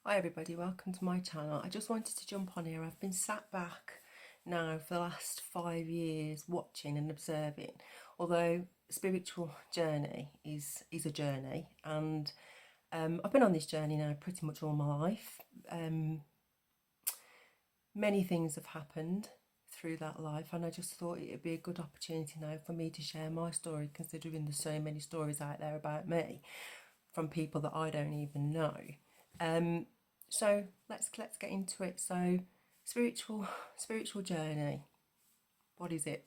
Hi everybody, welcome to my channel. I just wanted to jump on here. I've been sat back now for the last 5 years watching and observing. Although spiritual journey is a journey, and I've been on this journey now pretty much all my life. Many things have happened through that life, and I just thought it would be a good opportunity now for me to share my story, considering there's so many stories out there about me from people that I don't even know. So let's get into it. So spiritual journey. What is it?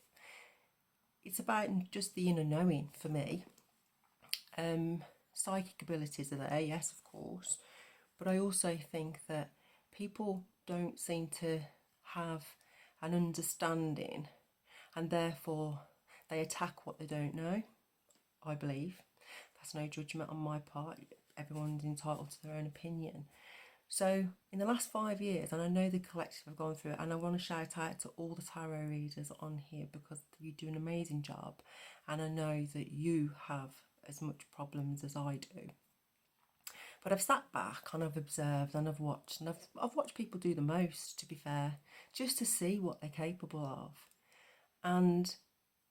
It's about just the inner knowing for me. Psychic abilities are there, yes, of course, but I also think that people don't seem to have an understanding, and therefore they attack what they don't know. I believe that's no judgment on my part. Everyone's entitled to their own opinion. So in the last 5 years, and I know the collective have gone through it, and I want to shout out to all the tarot readers on here because you do an amazing job, and I know that you have as much problems as I do. But I've sat back and I've observed and I've watched, and I've watched people do the most, to be fair, just to see what they're capable of. And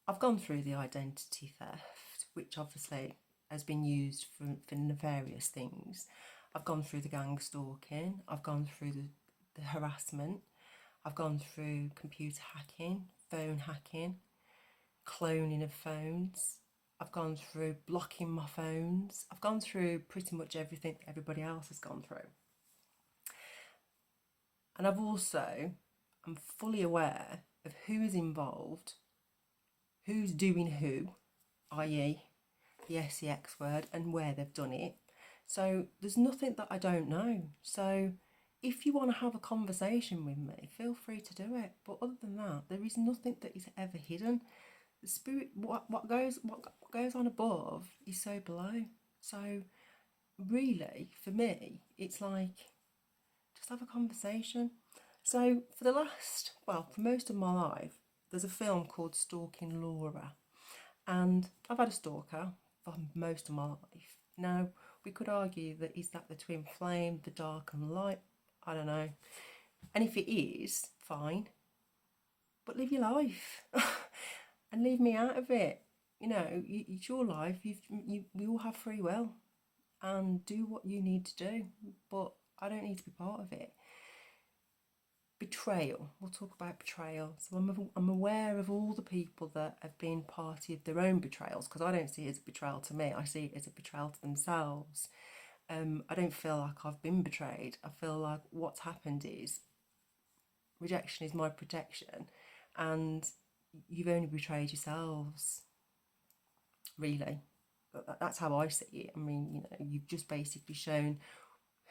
I've gone through the identity theft, which obviously has been used for nefarious things. I've gone through the gang stalking, I've gone through the harassment, I've gone through computer hacking, phone hacking, cloning of phones, I've gone through blocking my phones, I've gone through pretty much everything everybody else has gone through. And I'm fully aware of who is involved, who's doing who, i.e. the SEX word, and where they've done it. So there's nothing that I don't know. So if you want to have a conversation with me, feel free to do it. But other than that, there is nothing that is ever hidden. The spirit, what goes on above is so below. So really, for me, it's like just have a conversation. So for most of my life, there's a film called Stalking Laura, and I've had a stalker for most of my life. Now, we could argue that is that the twin flame, the dark and the light? I don't know. And if it is, fine. But live your life and leave me out of it. You know, it's your life. We all have free will, and do what you need to do. But I don't need to be part of it. Betrayal. We'll talk about betrayal. So I'm aware of all the people that have been party of their own betrayals, because I don't see it as a betrayal to me. I see it as a betrayal to themselves. I don't feel like I've been betrayed. I feel like what's happened is rejection is my protection, and you've only betrayed yourselves, really. That's how I see it. I mean, you know, you've just basically shown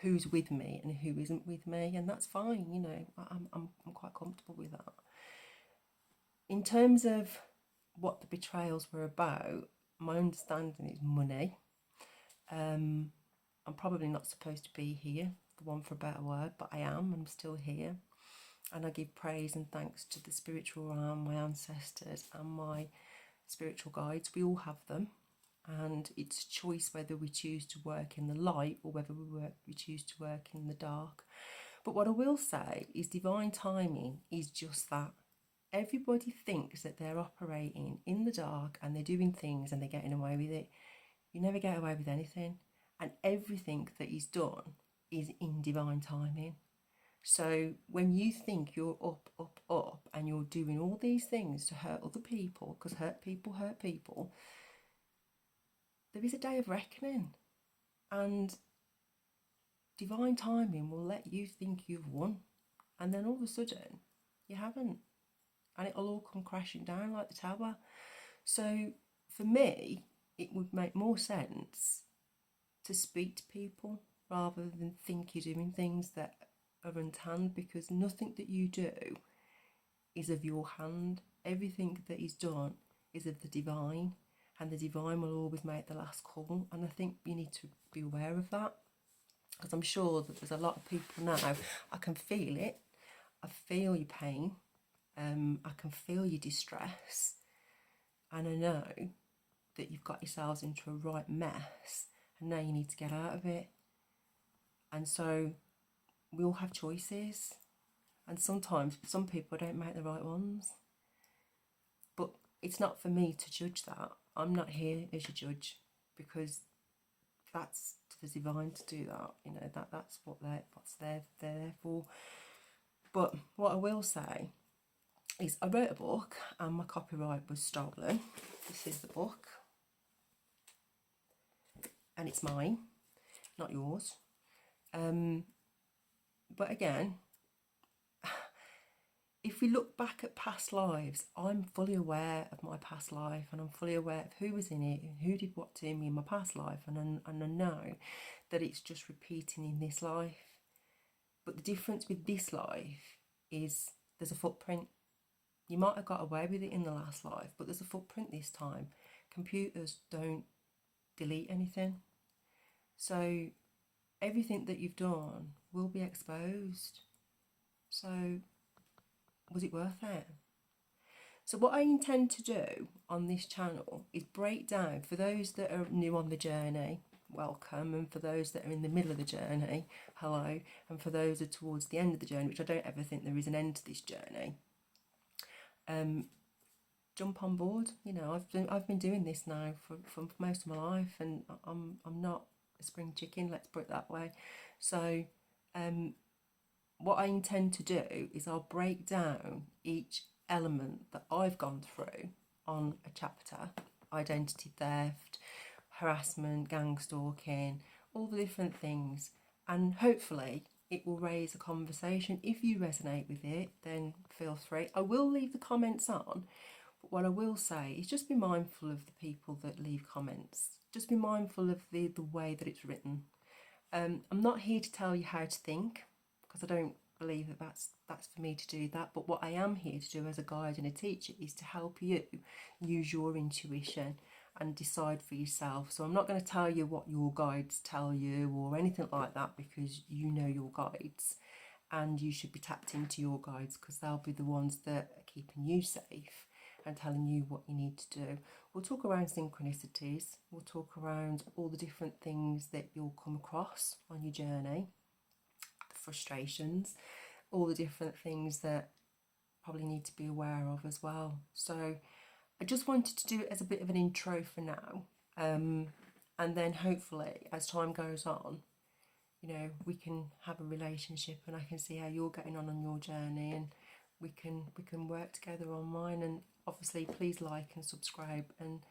who's with me and who isn't with me, and that's fine. You know, I'm quite comfortable with that. In terms of what the betrayals were about, my understanding is money. I'm probably not supposed to be here, for want for a better word, but I am. I'm still here, and I give praise and thanks to the spiritual realm, my ancestors, and my spiritual guides. We all have them, and it's a choice whether we choose to work in the light or whether we choose to work in the dark. But what I will say is divine timing is just that. Everybody thinks that they're operating in the dark and they're doing things and they're getting away with it. You never get away with anything, and everything that is done is in divine timing. So when you think you're up, and you're doing all these things to hurt other people, because hurt people, there is a day of reckoning, and divine timing will let you think you've won, and then all of a sudden you haven't, and it'll all come crashing down like the tower. So for me, it would make more sense to speak to people rather than think you're doing things that are untanned, because nothing that you do is of your hand. Everything that is done is of the divine, and the divine will always make the last call. And I think you need to be aware of that, because I'm sure that there's a lot of people now. I can feel it. I feel your pain. I can feel your distress, and I know that you've got yourselves into a right mess, and now you need to get out of it. And so we all have choices, and sometimes some people don't make the right ones. But it's not for me to judge that. I'm not here as your judge, because that's to the divine to do that. You know, that's what they're there for. But what I will say is, I wrote a book and my copyright was stolen. This is the book, and it's mine, not yours. But again, if we look back at past lives, I'm fully aware of my past life, and I'm fully aware of who was in it and who did what to me in my past life, and I know that it's just repeating in this life. But the difference with this life is there's a footprint. You might have got away with it in the last life, but there's a footprint this time. Computers don't delete anything. So everything that you've done will be exposed. So was it worth it? So what I intend to do on this channel is break down, for those that are new on the journey, welcome, and for those that are in the middle of the journey, hello, and for those that are towards the end of the journey, which I don't ever think there is an end to this journey, jump on board. You know, I've been doing this now for most of my life, and I'm not a spring chicken, let's put it that way. So what I intend to do is I'll break down each element that I've gone through on a chapter: identity theft, harassment, gang stalking, all the different things, and hopefully it will raise a conversation. If you resonate with it, then feel free. I will leave the comments on, but what I will say is just be mindful of the people that leave comments. Just be mindful of the way that it's written. I'm not here to tell you how to think, because I don't believe that that's for me to do that. But what I am here to do as a guide and a teacher is to help you use your intuition and decide for yourself. So I'm not going to tell you what your guides tell you or anything like that, because you know your guides, and you should be tapped into your guides, because they'll be the ones that are keeping you safe and telling you what you need to do. We'll talk around synchronicities, we'll talk around all the different things that you'll come across on your journey, the frustrations, all the different things that probably need to be aware of as well. So I just wanted to do it as a bit of an intro for now, and then hopefully as time goes on, you know, we can have a relationship, and I can see how you're getting on your journey, and we can work together on mine. And obviously please like and subscribe, and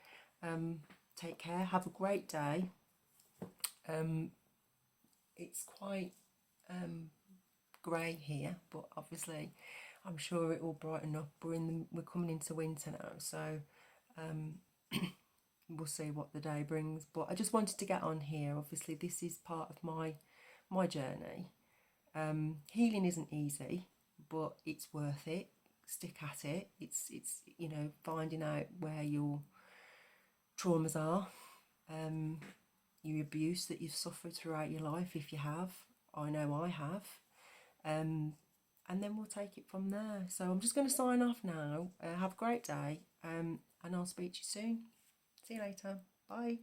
take care. Have a great day. It's quite grey here, but obviously I'm sure it will brighten up. We're coming into winter now, so we'll see what the day brings. But I just wanted to get on here. Obviously this is part of my journey. Healing isn't easy, but it's worth it. Stick at it. It's you know, finding out where your traumas are, your abuse that you've suffered throughout your life, if you have. I know I have. And then we'll take it from there. So I'm just going to sign off now. Have a great day, and I'll speak to you soon. See you later. Bye.